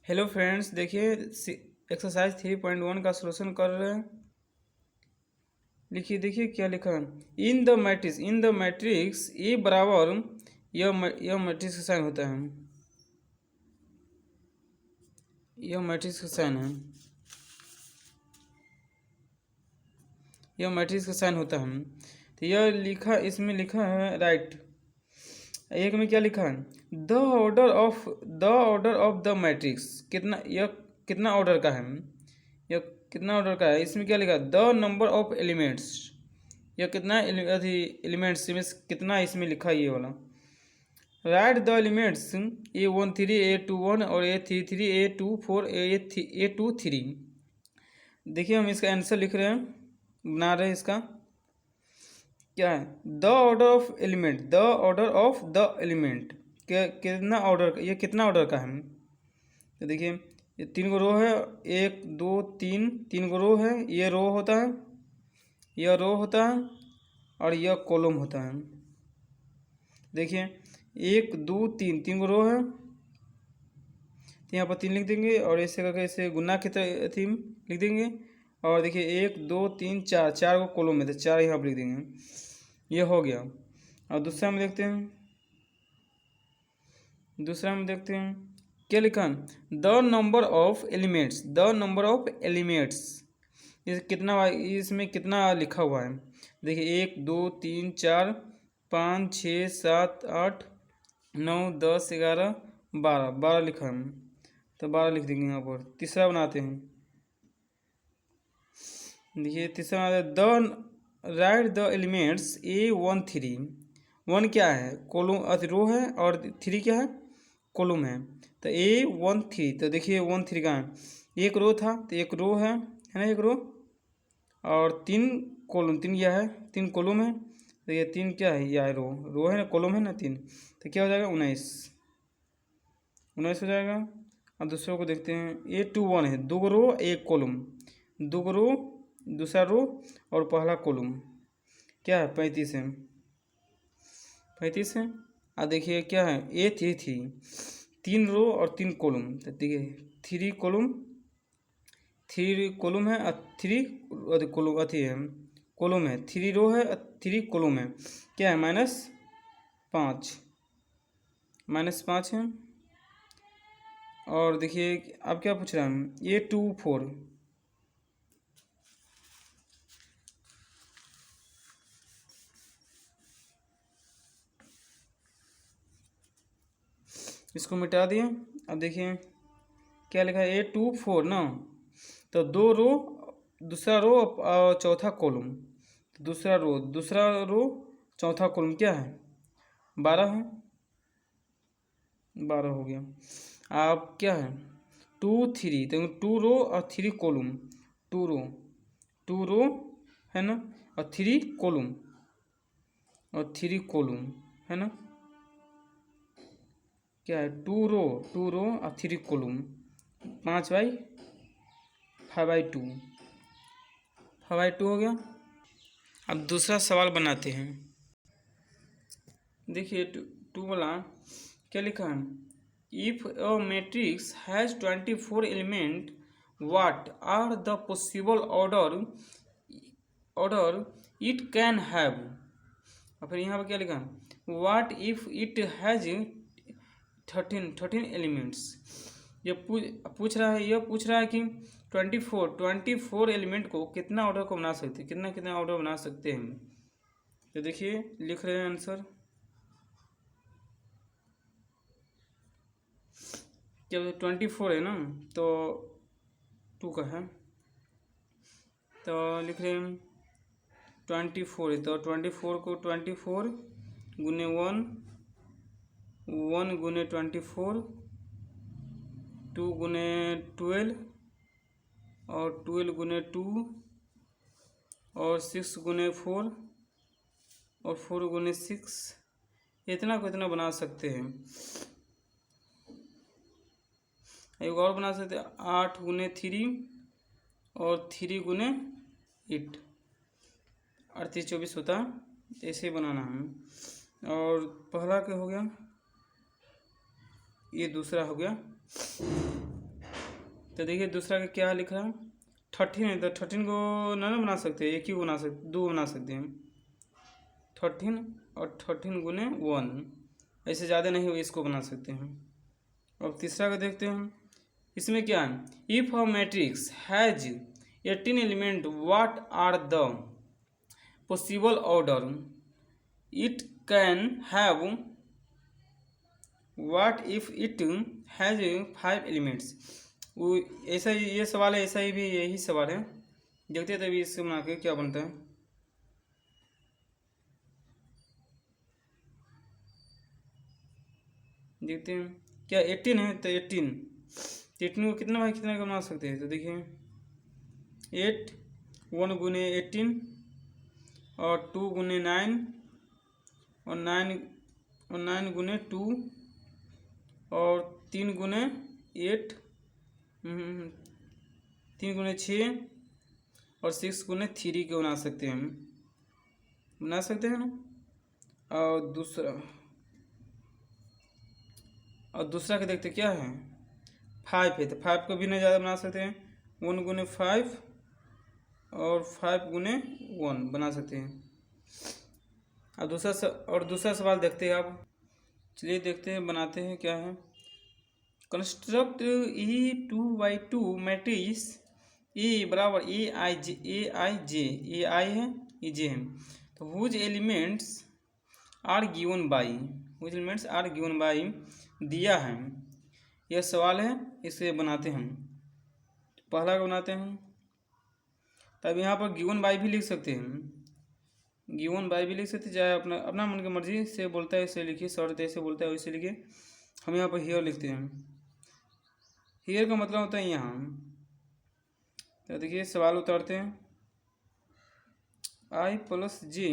Hello friends, देखिए exercise 3.1 का solution कर रहे हैं। लिखिए, देखिए क्या लिखा है। इन द मैट्रिक्स ए बराबर, यह मैट्रिक्स का साइन होता है। यह मैट्रिक्स का साइन है। यह मैट्रिक्स का साइन होता है। तो यह लिखा, इसमें लिखा है राइट। एक में क्या लिखा है, the order of the matrix. यह कितना ऑर्डर का है, यह कितना ऑर्डर का है। इसमें क्या लिखा, द नंबर ऑफ एलिमेंट्स। यह कितना एलिमेंट्स में कितना इसमें लिखा है ये वाला। Right the elements A13 A21 और A33 A24 A23। देखिए हम इसका आंसर लिख रहे हैं, बना रहे हैं इसका। क्या है, the order of element, the order of the element. कितना ऑर्डर, ये कितना ऑर्डर का है। तो देखिए ये 3 गो रो है, 1 2 3, 3 गो रो है। ये रो होता है, यह रो होता है और यह कॉलम होता है। देखिए 1 2 3, 3 गो रो है, तो यहाँ पर 3 लिख देंगे और ऐसे करके इसे गुना की तरह थीम लिख देंगे। और देखिए 1 2 3 4, 4 गो कॉलम में, तो 4 यहाँ पर लिख देंगे। ये हो गया। और दूसरा में देखते हैं, क्या लिखा, the number of elements, the number of elements. इसमें कितना लिखा हुआ है। देखिए 1 2 3 4 5 6 7 8 9 10 11 12, 12 लिखा है, तो 12 लिख देंगे यहाँ पर। तीसरा बनाते हैं। देखिए तीसरा the right the elements A13। 1 क्या है, कॉलम रो है, और 3 क्या है, कॉलम है। तो A13, तो देखिए 13 का है, एक रो था तो एक रो है ना, एक रो और 3 कॉलम, 3 क्या है, 3 कॉलम है। तो ये 3 क्या है, यह रो है ना, कॉलम है ना 3, तो क्या हो जाएगा 19 हो जाएगा। अब दूसरों को देखते हैं। A21 है, 2 रो 1 कॉलम, 2 रो दूसरा रो और पहला कॉलम, क्या है 35 है, 35 है। और देखिए क्या है A33, 3 रो और 3 कॉलम, तो देखिए 3 कॉलम है और 3 कॉलम अथी है, कॉलम है, 3 रो है और 3 कॉलम है। क्या है -5 है। और देखिए अब क्या पूछ रहा है, A24, इसको मिटा दिए। अब देखिए क्या लिखा है, A24 ना, तो 2 रो, दूसरा रो और चौथा कॉलम, दूसरा रो चौथा कॉलम क्या है 12 है, 12 हो गया। अब क्या है 2 3, तो 2 रो और 3 कॉलम, 2 रो है ना, और 3 कॉलम, है ना। क्या है 2 रो और 3 कॉलम, 5/2 हो गया। अब दूसरा सवाल बनाते हैं। देखिए 2 वाला क्या लिखा है, if a matrix has 24 element, what are the possible order it can have. और फिर यहाँ पर क्या लिखा है, what if it has 13 elements. ये पूछ रहा है कि 24 एलिमेंट को कितना ऑर्डर को बना सकते हैं, कितना ऑर्डर बना सकते हैं। तो देखिए लिख रहे हैं आंसर। जब 24 है ना, तो 2 का है, तो लिख रहे हैं 24 है, तो 24 को 24 गुने 1 गुने 24, 2 गुने 12 और 12 गुने 2 और 6 गुने 4 और 4 गुने 6, इतना को इतना बना सकते हैं। एक और बना सकते हैं 8 गुने 3 और 3 गुने 8, 38 24 होता है। ऐसे बनाना है। और पहला क्या हो गया, ये दूसरा हो गया। तो देखिए दूसरा का क्या लिख रहा है 13 है, तो 13 को ना बना सकते, एक ही बना सकते, दो बना सकते हैं 13 और 13 गुने 1, ऐसे ज़्यादा नहीं इसको बना सकते हैं। अब तीसरा का देखते हैं, इसमें क्या है, if a matrix has 18 element what are the possible order it can have, what if it has 5 elements. वो ऐसा ही ये सवाल है, ऐसा ही भी यही सवाल है, देखते हैं तभी इससे बना के क्या बनता है। देखते हैं क्या 18 है, तो 18 को कितना भाई कितना का बना सकते हैं, तो देखिए 8 1 गुने 18 और 2 गुने 9 और 9 गुने 2 और 3 गुने 8, 3 गुने 6 और 6 गुने 3 के बना सकते हैं हम, बना सकते हैं ना। और दूसरा के देखते क्या है 5 है, तो 5 को भी नहीं ज़्यादा बना सकते हैं, 1 गुने 5 और 5 गुने 1 बना सकते हैं। अब दूसरा सवाल देखते हैं आप, चलिए देखते हैं बनाते हैं क्या है। कंस्ट्रक्ट E2/2 मैट्रिक्स E बराबर ए आई है ये जे है, तो whose elements are given by दिया है, यह सवाल है, इसे बनाते हैं। पहला का बनाते हैं, तब यहाँ पर गिवन बाई भी लिख सकते हैं, गिवन बाई भी लिख सकते, चाहे अपना अपना मन की मर्जी से बोलता है इसे लिखिए, शर्त ऐसे बोलता है वैसे लिखिए। हम यहाँ पर हियर लिखते हैं, हियर का मतलब होता है यहाँ। तो देखिए सवाल उतारते हैं, आई प्लस जे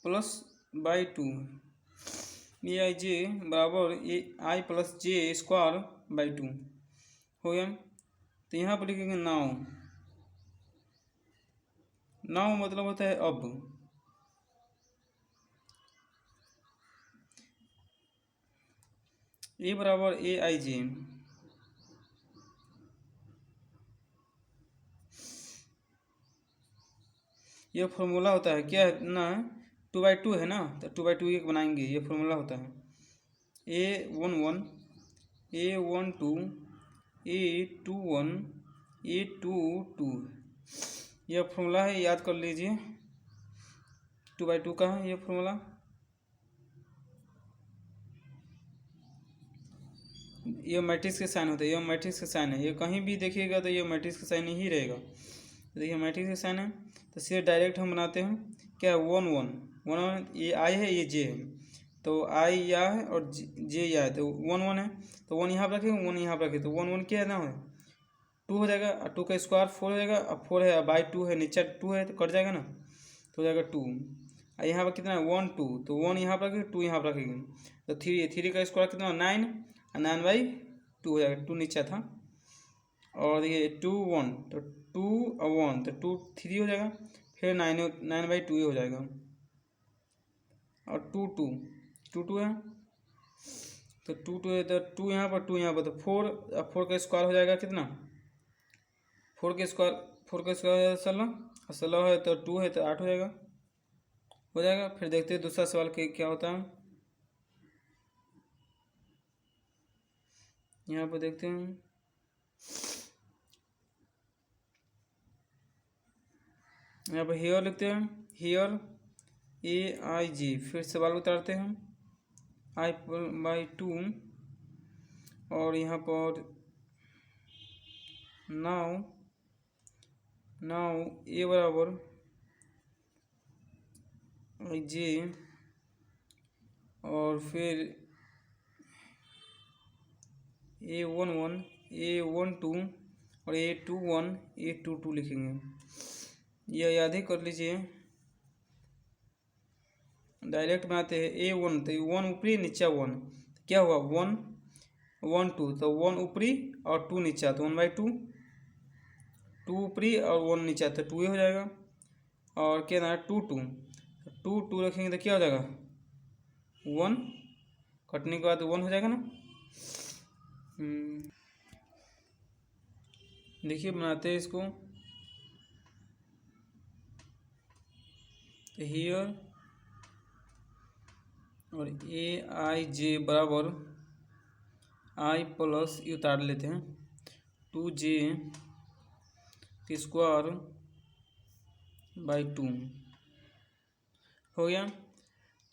प्लस बाई 2 ए आई जे बराबर आई प्लस जे स्क्वायर बाई 2 हो गया। तो यहाँ पर लिखेंगे नाउ मतलब होता है अब, ए बराबर ए आई जे, यह फॉर्मूला होता है क्या है ना, 2/2 है ना, तो 2/2 एक बनाएंगे, ये फॉर्मूला होता है A11 A12 A21 A22, यह फॉर्मूला है, याद कर लीजिए 2/2 का है ये फॉर्मूला। ये मैट्रिक्स के साइन होता है, ये मैट्रिक्स का साइन है, ये कहीं भी देखिएगा तो ये मैट्रिक्स का साइन ही रहेगा। तो देखिए मैट्रिक्स का साइन है, तो सीधे डायरेक्ट हम बनाते हैं क्या, 1 ये आई है ये जे है, तो आई या है और जे या है, तो 1 है, तो 1 यहाँ पर रखें 1 यहाँ पर रखें, तो 1 क्या है ना है 2 हो जाएगा, और 2 का स्क्वायर 4 हो जाएगा, अब 4 है बाई 2 है, नीचे 2 है तो कट जाएगा ना, तो हो जाएगा 2। और यहाँ पर कितना है 1 2, तो 1 यहाँ पर रखेंगे 2 यहाँ पर रखेंगे, तो 3 का स्क्वायर कितना 9 और 9/2 हो जाएगा, 2 नीचे था। और देखिए 2 1, तो 2 और 1 तो 2 3 हो जाएगा, फिर 9/2 हो जाएगा, और 2 2 है, तो 2 है, तो 2 यहाँ पर 2 यहाँ पर, तो 4 का स्क्वायर हो जाएगा कितना, 4 का स्क्वायर 16, और 16 है तो 2 है तो 8 हो जाएगा। फिर देखते हैं दूसरा सवाल के क्या होता है, यहाँ पर देखते हैं, यहाँ पर हेयर लिखते हैं, हेयर AIG, फिर सवाल उतारते हैं I/2, और यहाँ पर नाउ ए बराबर जे, और फिर A11 A12 और A21 A22 लिखेंगे, यह याद ही कर लीजिए, डायरेक्ट बनाते हैं A1, तो 1 ऊपरी नीचा 1, क्या हुआ 1 1 2, तो 1 ऊपरी और 2 नीचा, तो 1/2, 2 ऊपरी और 1 नीचा, तो 2 हो जाएगा। और क्या ना 2 2 रखेंगे तो क्या हो जाएगा 1, कटने के बाद 1 हो जाएगा ना। देखिए बनाते हैं इसको। हियर और AIJ बराबर I प्लस ये उतार लेते हैं 2J स्क्वायर बाई 2 हो गया।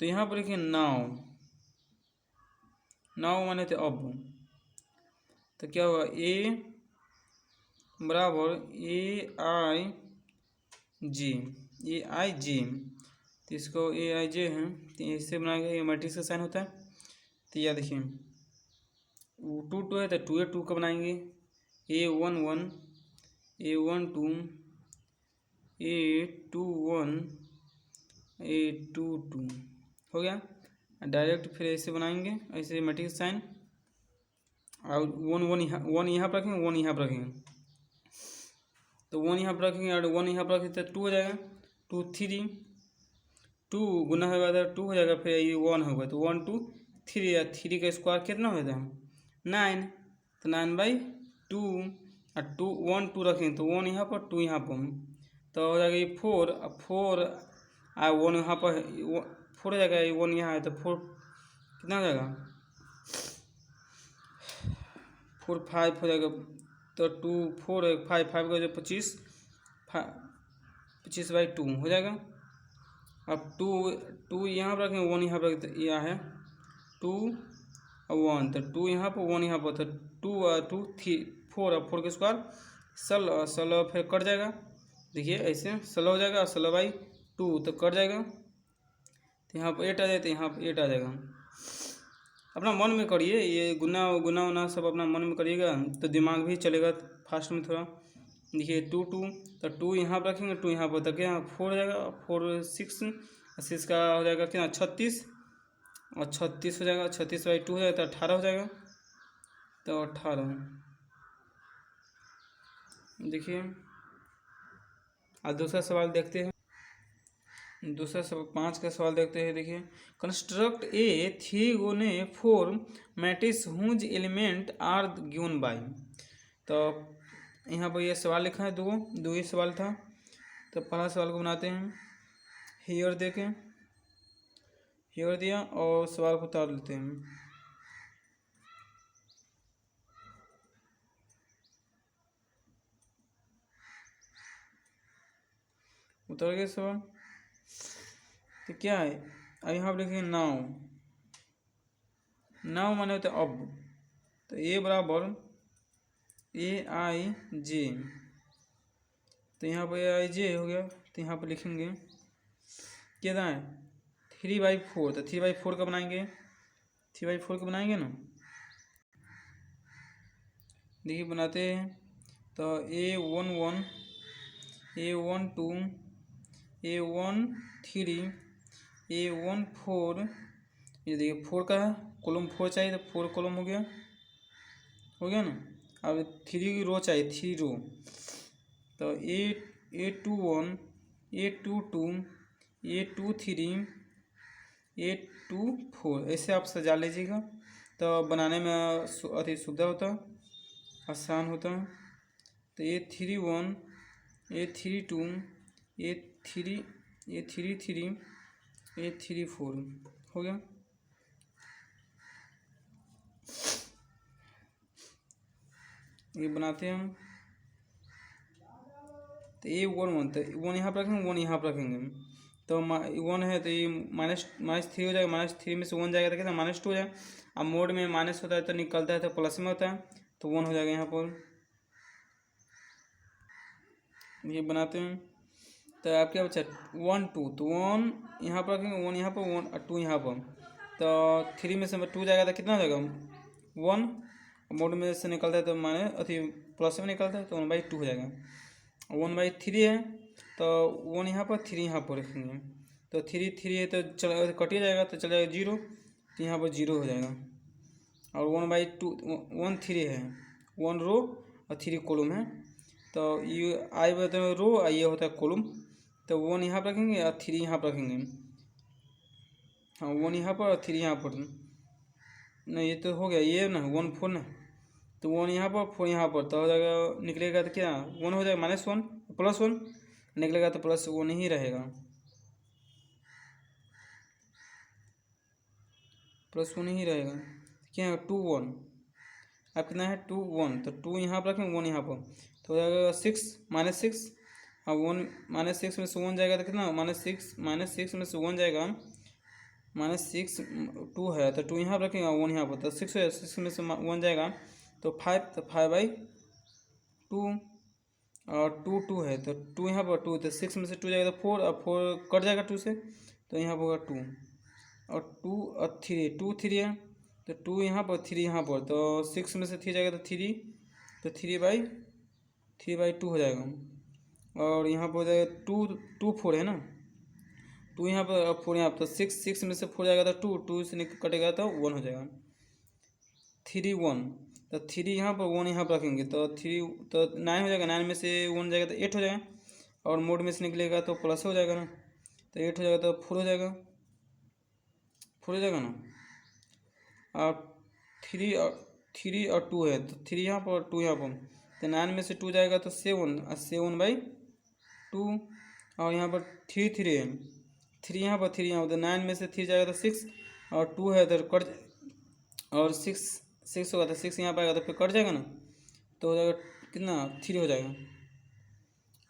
तो यहाँ पर देखिए नाउ माने थे अब, तो क्या होगा A बराबर AIJ तो इसको AIJ है तो इससे बनाएंगे, ये मैट्रिक्स का साइन होता है। तो यह देखिए 2 है तो 2A 2 का बनाएंगे A1 1 A1 2 A2 1 A2 2 हो गया। डायरेक्ट फिर ऐसे बनाएंगे, ऐसे मैट्रिक्स साइन और 1 यहाँ पर रखेंगे 1 यहाँ पर रखेंगे, तो 1 यहाँ पर रखेंगे और 1 यहाँ पर रखेंगे तो 2 हो जाएगा। 2 3 2 गुना होगा तो 2 हो जाएगा, फिर ये 1 होगा तो 1 2 3 या 3 का स्क्वायर कितना होता है 9, तो 9/2 और 2 1 2 रखेंगे तो 1 यहाँ पर 2 यहाँ पर, तो हो जाएगा ये 4 4 और 1 यहाँ पर 4 हो जाएगा, ये 1 यहाँ है तो 4 कितना हो जाएगा 4 5 हो जाएगा, तो 2 4 5 5 का जो 25 25/2 हो जाएगा। अब 2 यहाँ पर रखेंगे 1 यहाँ पर, तो यह है 2 और 1 तो 2 यहाँ पर 1 यहाँ पर, तो 2 और 2 3 4 और 4 के स्क्वायर 16 फिर कट जाएगा। देखिए ऐसे 16 हो जाएगा और 16/2 तो कट जाएगा, तो यहाँ पर 8 आ जाए तो यहाँ पर 8 आ जाएगा। अपना मन में करिए, ये गुना सब अपना मन में करिएगा तो दिमाग भी चलेगा फास्ट में थोड़ा। देखिए 2 2 तो 2 यहाँ पर रखेंगे 2 यहाँ पर, तो क्या 4 हो जाएगा 4 6 का हो जाएगा कितना 36 और 36 हो जाएगा, 36/2 हो जाएगा तो 18 हो जाएगा, तो 18। देखिए आज दूसरा सवाल देखते हैं, दूसरा सब 5 का सवाल देखते हैं। देखिए construct a 3x4 matrix whose element are given by, तो यहाँ पर यह सवाल लिखा है, दो ही सवाल था। तो पहला सवाल को बनाते हैं, हियर देखें, हियर दिया और सवाल को उतार लेते हैं। उतर गए सवाल, तो क्या है अब यहाँ पर लिखेंगे नाउ माने होता है अब, तो ए बराबर AIJ, तो यहाँ पर AIJ हो गया, तो यहाँ पर लिखेंगे कितना है 3/4, तो 3/4 का बनाएंगे 3/4 का बनाएंगे ना। देखिए बनाते हैं, तो A1 1 A1 2 A1 3 A1 4, ये देखिए 4 का है कॉलम 4 चाहिए तो 4 कॉलम हो गया ना। अब 3 रो चाहिए 3 रो, तो A2 1 A2 2 A2 3 A2 4 ऐसे आप सजा लीजिएगा, तो बनाने में अति सुविधा होता है, आसान होता है। तो A3 1 A3 2 A3 3 A3 4 हो गया। ये बनाते हैं हम, तो A1 1 तो 1 यहाँ पर रखेंगे 1 यहाँ पर रखेंगे, तो 1 है तो ये -3 हो जाएगा, -3 में से 1 जाएगा तो कितना -2 हो जाएगा। अब मोड में माइनस होता है तो निकलता है तो प्लस में होता है, तो 1 हो जाएगा यहाँ पर। ये बनाते हैं, तो आप क्या बचा 1 2, तो 1 यहाँ पर रखेंगे 1 यहाँ पर 1 और 2 यहाँ पर, तो 3 में से 2 जाएगा तो कितना हो जाएगा 1, मोड में से निकलता है तो माने अति प्लस में निकलता है तो 1/2 हो जाएगा। 1/3 है तो 1 यहाँ पर 3 यहाँ पर रखेंगे, तो 3 है तो चल कट ही जाएगा तो चल जाएगा 0, तो यहाँ पर 0 हो जाएगा। और 1/2 1 3 है 1 रो और 3 कॉलम है, तो ये आई होता है रो और ये होता है कॉलम, तो 1 यहाँ पर रखेंगे और 3 यहाँ पर रखेंगे। हाँ 1 यहाँ पर और 3 यहाँ पर, नहीं ये तो हो गया ये ना 1 4 ना, तो 1 यहाँ पर 4 यहाँ पर, तो हो जाएगा, निकलेगा तो क्या 1 हो जाएगा, -1 +1 निकलेगा तो +1 ही रहेगा, +1 ही रहेगा। क्या है 2 1, अब कितना है 2 1, तो 2 यहाँ पर रखेंगे 1 यहाँ पर, तो हो जाएगा 6 -6, अब 1 -6 में से 1 जाएगा तो कितना -6 में से 1 जाएगा, -6 2 है तो 2 यहाँ पर रखेंगे 1 यहाँ पर, तो 6 है, 6 में से 1 जाएगा तो 5, तो 5/2, और 2 2 है तो 2 यहाँ पर 2, तो 6 में से 2 जाएगा तो 4, और 4 कट जाएगा 2 से, तो यहाँ पर होगा 2, और 2 और 3, 2 3 है तो 2 यहाँ पर 3 यहाँ पर, तो 6 में से 3 जाएगा तो 3, तो 3/2 हो जाएगा, और यहाँ पर हो जाएगा 2 2 4 है ना, 2 यहाँ पर और 4 यहाँ पर, तो 6 में से 4 जाएगा तो 2 से कटेगा तो 1 हो जाएगा, 3 1, तो 3 यहाँ पर 1 यहाँ पर रखेंगे तो 3, तो 9 हो जाएगा, 9 में से 1 जाएगा तो 8 हो जाएगा, और मोड में से निकलेगा तो प्लस हो जाएगा ना, तो 8 हो जाएगा तो 4 हो जाएगा, 4 हो जाएगा ना, और 3 और 2 है तो 3 यहाँ पर 2 यहाँ पर, तो 9 में से 2 जाएगा तो 7, और 7/2, और यहाँ पर 3 3 है, 3 यहाँ पर 3 यहाँ पर, तो 9 में से 3 जाएगा तो 6, और 2 है तो कट, और 6 होगा तो 6 यहाँ पर आएगा तो फिर कट जाएगा ना, तो हो जाएगा कितना 3 हो जाएगा,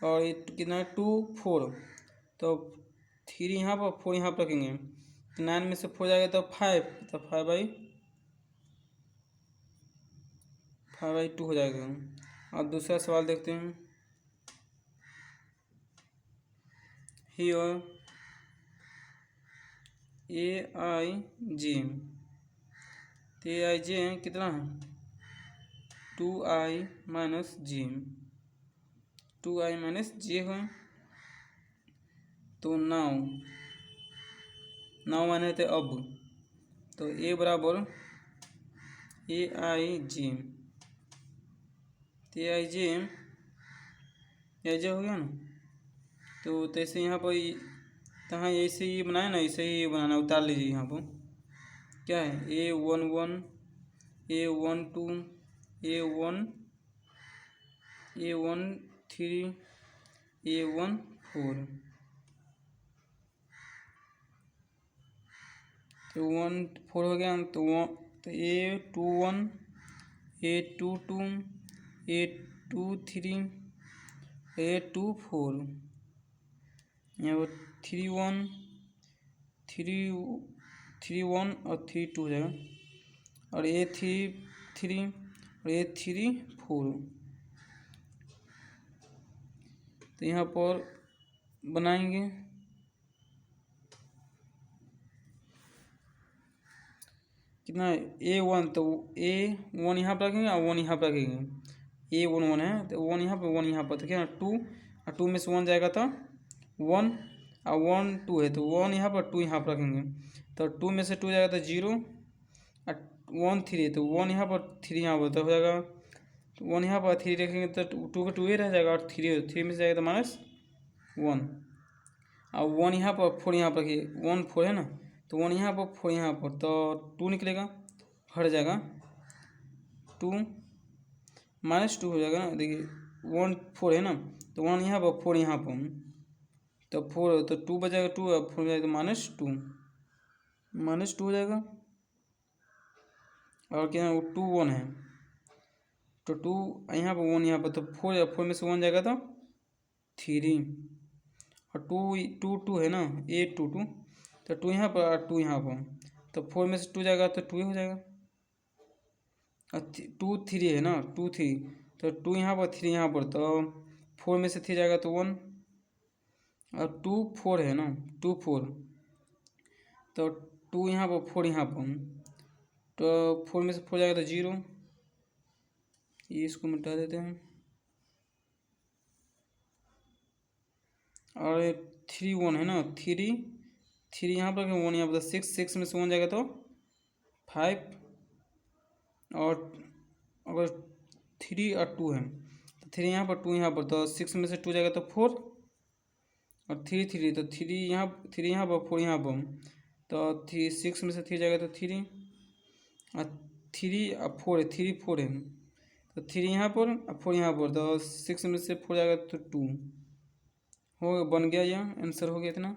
और ये कितना 2 4, तो 3 यहाँ पर 4 यहाँ पर रखेंगे, तो 9 में से 4 जाएगा तो 5, तो 5/2 हो जाएगा। अब दूसरा सवाल देखते हैं। हियर AIJ, तो AIJ कितना है 2i - j, 2i - j है, तो नाउ माने थे अब, तो A बराबर AIJ, तो AIJ हो गया ना, तो तैसे यहाँ पर तहाँ ऐसे ही बनाए ना, ऐसे ही बनाना, उतार लीजिए यहाँ पर क्या है A11 A12 A13 A14, तो 1 4 हो गया, तो A21 A22 A23 A24, यहाँ पर 3 1 और 3 2 हो जाएगा, और A33 और A34, तो यहाँ पर बनाएंगे कितना है A1, तो A1 यहाँ पर रखेंगे और 1 यहाँ पर रखेंगे, A11 है तो 1 यहाँ पर 1 यहाँ पर, तो क्या 2, और 2 में से 1 जाएगा तो 1, और 1 2 है तो 1 यहाँ पर 2 यहाँ पर रखेंगे, तो 2 में से 2 जाएगा तो 0, और 1 3 है तो 1 यहाँ पर 3 यहाँ पर, तो हो जाएगा 1 यहाँ पर 3 रखेंगे तो 2 का 2 ही रह जाएगा, और 3 में से जाएगा तो -1, और 1 यहाँ पर 4 यहाँ पर रखिए, 1 4 है ना, तो 1 यहाँ पर 4 यहाँ पर, तो 2 निकलेगा, हट जाएगा 2 -2 हो जाएगा ना, देखिए 1 4 है ना, तो 1 यहाँ पर 4 यहाँ पर, तो 4 तो 2 बचेगा 2, और 4 जाएगा तो -2 हो जाएगा, और क्या 2 1 है, तो 2 यहाँ पर 1 यहाँ पर, तो 4 में से 1 जाएगा तो 3, और 2 2 है ना A22, तो 2 यहाँ पर और 2 यहाँ पर, तो 4 में से 2 जाएगा तो 2 ही हो जाएगा, और 2 3 है ना 2 3, तो 2 यहाँ पर 3 यहाँ पर, तो 4 में से 3 जाएगा तो 1, और 2 4 है ना 2 4, तो 2 यहाँ पर 4 यहाँ पर, तो 4 में से 4 जाएगा तो 0, ये इसको मिटा देते हैं, और 3 1 है ना 3 यहाँ पर 1 यहाँ पर, 6 में से 1 जाएगा तो 5, और अगर 3 और 2 है तो 3 यहाँ पर 2 यहाँ पर, तो 6 में से 2 जाएगा तो 4, और 3 3, तो 3 यहाँ पर 4 यहाँ पर, तो 6 में से 3 जाएगा तो 3, और 3 और 4 है 3 4 है, तो 3 यहाँ पर और 4 यहाँ पर, तो 6 में से 4 जाएगा तो 2 हो बन गया, यह आंसर हो गया इतना।